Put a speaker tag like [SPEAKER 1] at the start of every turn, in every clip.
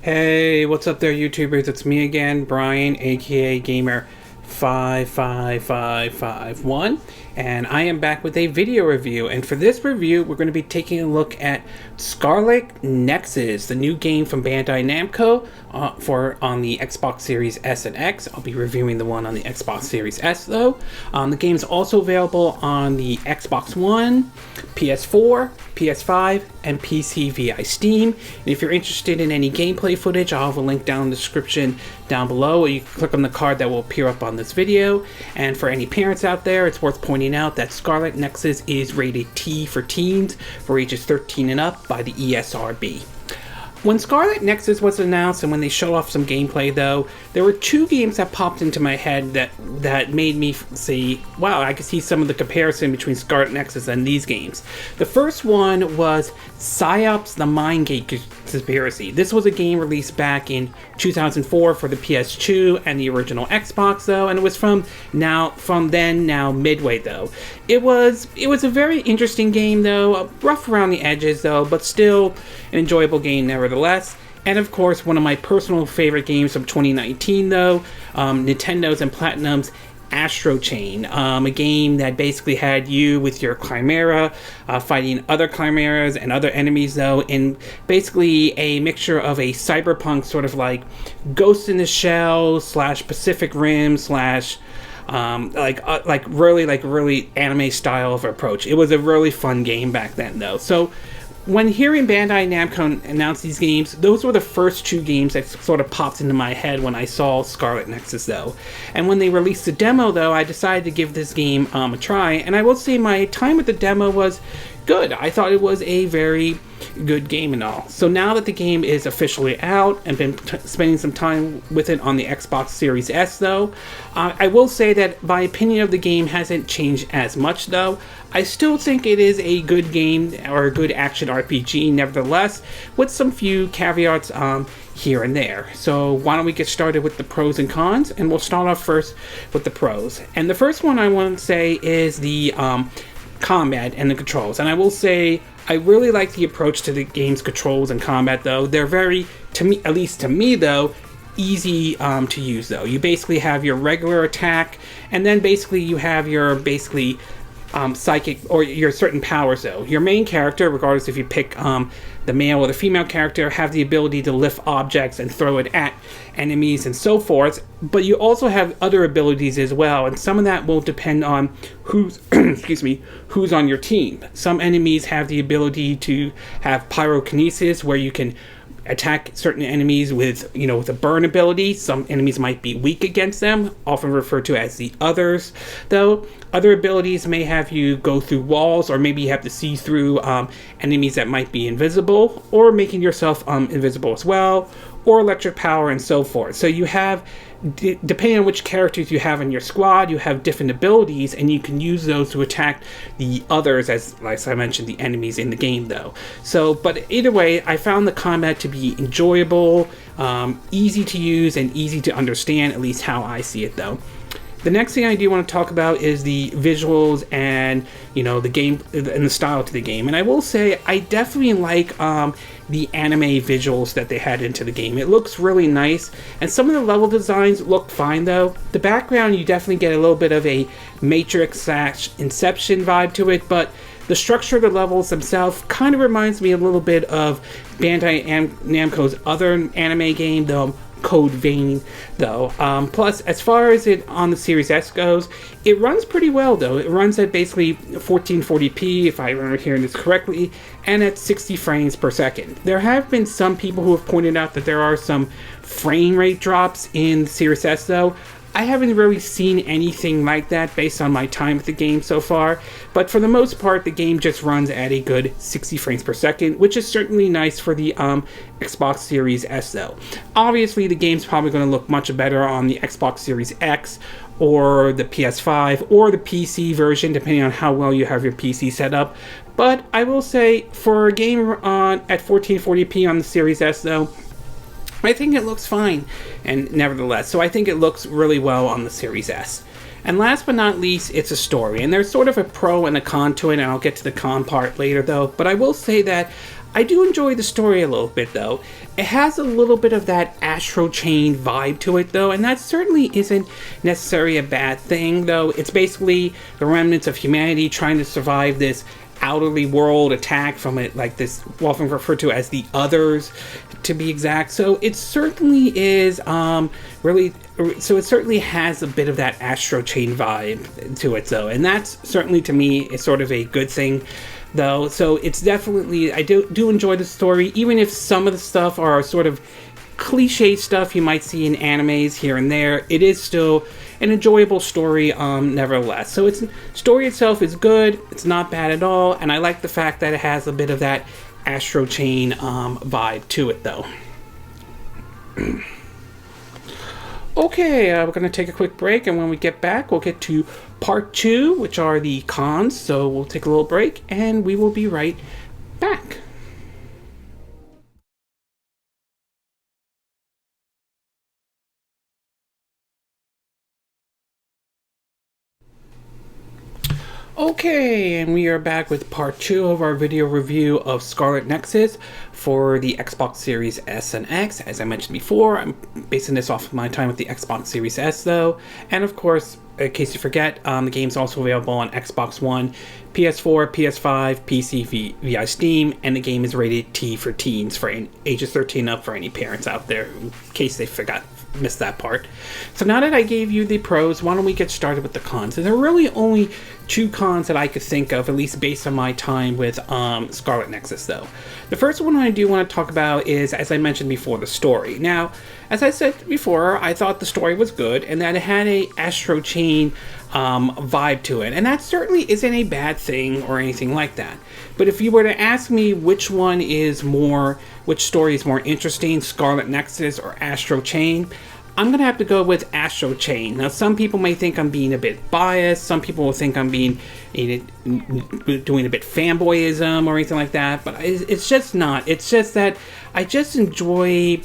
[SPEAKER 1] Hey, what's up there, YouTubers? It's me again, Brian, aka Gamer 55551, and I am back with a video review. And for this review, we're going to be taking a look at Scarlet Nexus, the new game from Bandai Namco on the Xbox Series S and X. I'll be reviewing the one on the Xbox Series S though. The game's also available on the Xbox One, PS4, PS5, and PC via Steam. And if you're interested in any gameplay footage, I'll have a link down in the description down below, or you can click on the card that will appear up on this video. And for any parents out there, it's worth pointing out that Scarlet Nexus is rated T for teens for ages 13 and up by the ESRB. When Scarlet Nexus was announced and when they showed off some gameplay though, there were two games that popped into my head that made me say, wow, I could see some of the comparison between Scarlet Nexus and these games. The first one was PsyOps the Mindgate Conspiracy. This was a game released back in 2004 for the PS2 and the original Xbox though, and it was from Midway though. It was a very interesting game though, rough around the edges though, but still an enjoyable game nevertheless. And of course, one of my personal favorite games from 2019 though, Nintendo's and Platinum's Astral Chain, a game that basically had you with your Chimera fighting other Chimeras and other enemies though, in basically a mixture of a cyberpunk sort of like Ghost in the Shell / Pacific Rim / really anime style of approach. It was a really fun game back then though. So when hearing Bandai Namco announce these games, those were the first two games that sort of popped into my head when I saw Scarlet Nexus though. And when they released the demo though, I decided to give this game a try, and I will say my time with the demo was good. I thought it was a very good game and all. So now that the game is officially out and been spending some time with it on the Xbox Series S though, I will say that my opinion of the game hasn't changed as much though. I still think it is a good game or a good action RPG nevertheless, with some few caveats here and there. So why don't we get started with the pros and cons, and we'll start off first with the pros. And the first one I want to say is the combat and the controls. And I will say I really like the approach to the game's controls and combat though. They're very, to me, at least to me though, easy to use though. You basically have your regular attack, and then basically you have your psychic or your certain powers though. Your main character, regardless if you pick the male or the female character, have the ability to lift objects and throw it at enemies and so forth, but you also have other abilities as well, and some of that will depend on who's who's on your team. Some enemies have the ability to have pyrokinesis, where you can attack certain enemies with a burn ability. Some enemies might be weak against them, often referred to as the others though. Other abilities may have you go through walls, or maybe you have to see through enemies that might be invisible, or making yourself invisible as well, or electric power and so forth. So you have, depending on which characters you have in your squad, you have different abilities, and you can use those to attack the others, as like I mentioned, the enemies in the game though. So, but either way, I found the combat to be enjoyable, easy to use, and easy to understand, at least how I see it though. The next thing I do want to talk about is the visuals and the game and the style to the game. And I will say I definitely like the anime visuals that they had into the game. It looks really nice, and some of the level designs look fine though. The background, you definitely get a little bit of a Matrix / Inception vibe to it, but the structure of the levels themselves kind of reminds me a little bit of Bandai Namco's other anime game though, Code Vein though. Plus, as far as it on the Series S goes, it runs pretty well though. It runs at basically 1440p, if I remember hearing this correctly, and at 60 frames per second. There have been some people who have pointed out that there are some frame rate drops in the Series S though. I haven't really seen anything like that based on my time with the game so far, but for the most part the game just runs at a good 60 frames per second, which is certainly nice for the Xbox Series S though. Obviously the game's probably going to look much better on the Xbox Series X or the PS5 or the PC version, depending on how well you have your PC set up. But I will say, for a game at 1440p on the Series S though, I think it looks fine, and nevertheless, so I think it looks really well on the Series S. And last but not least, it's a story, and there's sort of a pro and a con to it, and I'll get to the con part later though, but I will say that I do enjoy the story a little bit, though. It has a little bit of that Astral Chain vibe to it, though, and that certainly isn't necessarily a bad thing, though. It's basically the remnants of humanity trying to survive this outerly world attack from it, like this, often referred to as the Others, to be exact. So it certainly is so it certainly has a bit of that Astral Chain vibe to it, though, and that's certainly, to me, is sort of a good thing, though. So it's definitely, I do enjoy the story, even if some of the stuff are sort of cliche stuff you might see in animes here and there. It is still an enjoyable story, nevertheless. So its story itself is good, it's not bad at all, and I like the fact that it has a bit of that Astral Chain vibe to it, though. Okay, we're going to take a quick break, and when we get back, we'll get to part 2, which are the cons. So we'll take a little break, and we will be right back. Okay, and we are back with part 2 of our video review of Scarlet Nexus for the Xbox Series S and X. As I mentioned before, I'm basing this off of my time with the Xbox Series S, though. And of course, in case you forget, the game's also available on Xbox One, PS4, PS5, PC via Steam, and the game is rated T for teens, for ages 13 up, for any parents out there, in case they missed that part. So now that I gave you the pros, why don't we get started with the cons? And there are really only 2 cons that I could think of, at least based on my time with Scarlet Nexus, though. The first one I do want to talk about is, as I mentioned before, the story. Now, as I said before, I thought the story was good and that it had a Astral Chain vibe to it, and that certainly isn't a bad thing or anything like that. But if you were to ask me which story is more interesting, Scarlet Nexus or Astral Chain, I'm going to have to go with Astral Chain. Now, some people may think I'm being a bit biased. Some people will think I'm doing a bit fanboyism or anything like that. But it's just not. It's just that I just enjoy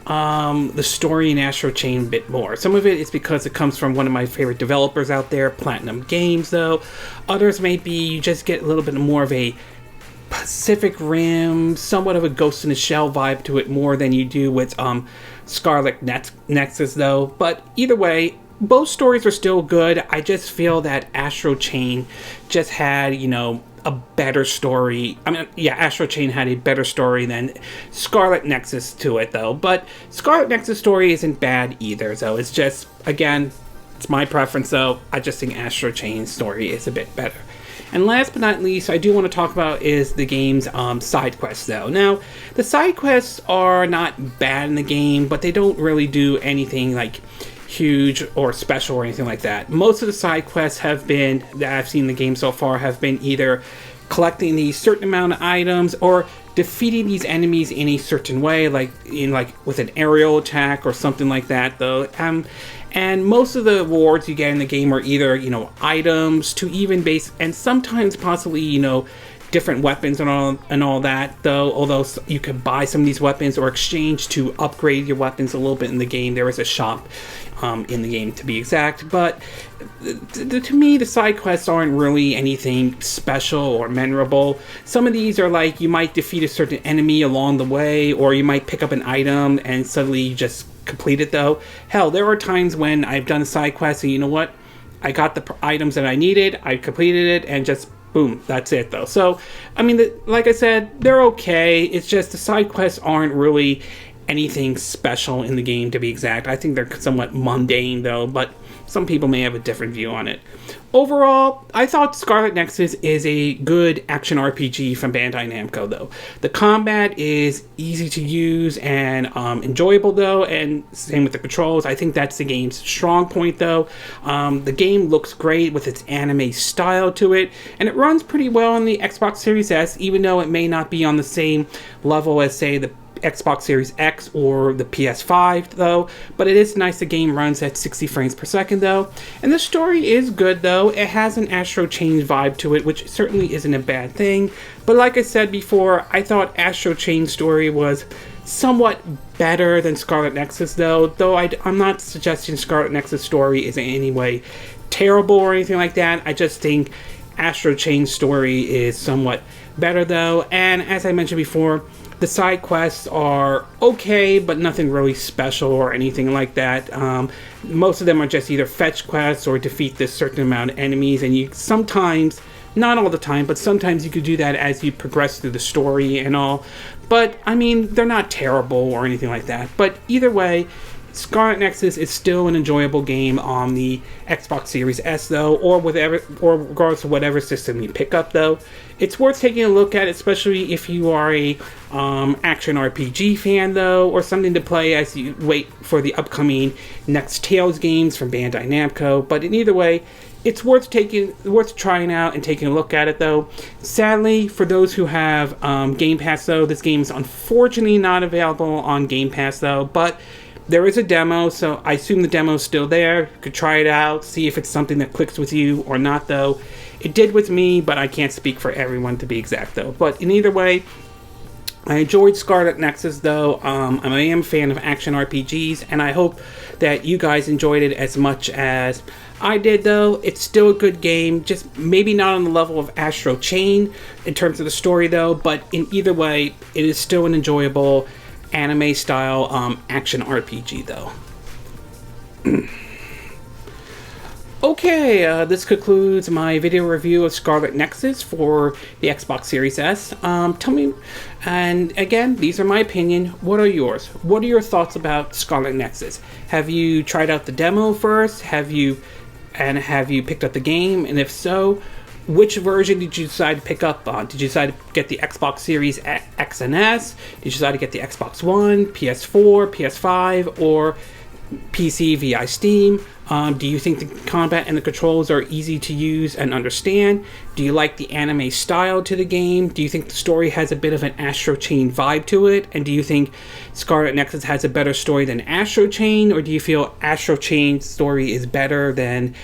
[SPEAKER 1] the story in Astral Chain a bit more. Some of it is because it comes from one of my favorite developers out there, Platinum Games, though. Others may be you just get a little bit more of a Pacific Rim, somewhat of a Ghost in the Shell vibe to it more than you do with Scarlet Nexus, though. But either way, both stories are still good. I just feel that Astral Chain just had, a better story. Astral Chain had a better story than Scarlet Nexus to it, though. But Scarlet Nexus story isn't bad either, though. It's just, again, it's my preference, though. I just think Astral Chain's story is a bit better. And last but not least, I do want to talk about is the game's side quests, though. Now, the side quests are not bad in the game, but they don't really do anything like huge or special or anything like that. Most of the side quests that I've seen in the game so far have been either collecting these certain amount of items or defeating these enemies in a certain way, like with an aerial attack or something like that, though. And most of the rewards you get in the game are either, items to even base, and sometimes possibly, different weapons and all that, though. Although you could buy some of these weapons or exchange to upgrade your weapons a little bit in the game. There is a shop in the game, to be exact. But to me, the side quests aren't really anything special or memorable. Some of these are like you might defeat a certain enemy along the way, or you might pick up an item and suddenly you just complete it, though. Hell, there are times when I've done a side quest and you know what? I got the items that I needed, I completed it, and just boom, that's it, though. So, like I said, they're okay. It's just the side quests aren't really anything special in the game, to be exact. I think they're somewhat mundane, though, but some people may have a different view on it. Overall, I thought Scarlet Nexus is a good action RPG from Bandai Namco, though. The combat is easy to use and enjoyable, though, and same with the controls. I think that's the game's strong point, though. The game looks great with its anime style to it, and it runs pretty well on the Xbox Series S, even though it may not be on the same level as, say, the Xbox Series X or the PS5, though. But it is nice the game runs at 60 frames per second, though. And the story is good, though. It has an Astral Chain vibe to it, which certainly isn't a bad thing. But like I said before, I thought Astral Chain's story was somewhat better than Scarlet Nexus, though. I'm not suggesting Scarlet Nexus' story is in any way terrible or anything like that. I just think Astral Chain's story is somewhat better though, and as I mentioned before, the side quests are okay, but nothing really special or anything like that. Most of them are just either fetch quests or defeat this certain amount of enemies, and you sometimes, not all the time, but sometimes you could do that as you progress through the story and all. But, I mean, they're not terrible or anything like that. But either way, Scarlet Nexus is still an enjoyable game on the Xbox Series S, though, or regardless of whatever system you pick up, though. It's worth taking a look at, especially if you are a action RPG fan, though, or something to play as you wait for the upcoming next Tales games from Bandai Namco. But in either way, it's worth trying out and taking a look at it, though. Sadly, for those who have Game Pass, though, this game is unfortunately not available on Game Pass, though, but there is a demo, so I assume the demo is still there. You could try it out, see if it's something that clicks with you or not, though. It did with me, but I can't speak for everyone to be exact, though. But in either way, I enjoyed Scarlet Nexus, though. I am a fan of action RPGs, and I hope that you guys enjoyed it as much as I did, though. It's still a good game, just maybe not on the level of Astral Chain in terms of the story, though. But in either way, it is still an enjoyable anime-style action RPG, though. Okay, this concludes my video review of Scarlet Nexus for the Xbox Series S. Tell me, and again, these are my opinion. What are yours? What are your thoughts about Scarlet Nexus? Have you tried out the demo first? Have you picked up the game? And if so, which version did you decide to pick up on? Did you decide to get the Xbox Series X and S? Did you decide to get the Xbox One, PS4, PS5, or PC via Steam? Do you think the combat and the controls are easy to use and understand? Do you like the anime style to the game? Do you think the story has a bit of an Astral Chain vibe to it? And do you think Scarlet Nexus has a better story than Astral Chain? Or do you feel Astral Chain's story is better than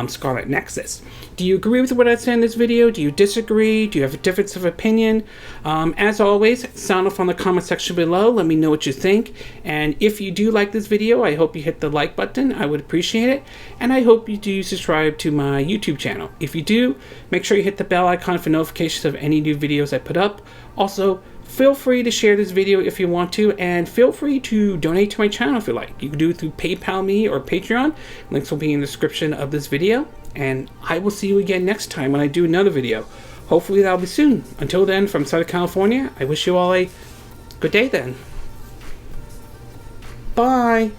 [SPEAKER 1] Scarlet Nexus? Do you agree with what I said in this video? Do you disagree? Do you have a difference of opinion? As always, sound off on the comment section below. Let me know what you think. And if you do like this video, I hope you hit the like button. I would appreciate it. And I hope you do subscribe to my YouTube channel. If you do, make sure you hit the bell icon for notifications of any new videos I put up. Also, feel free to share this video if you want to, and feel free to donate to my channel if you like. You can do it through PayPal me or Patreon. Links will be in the description of this video. And I will see you again next time when I do another video. Hopefully that'll be soon. Until then, from Southern California, I wish you all a good day then. Bye.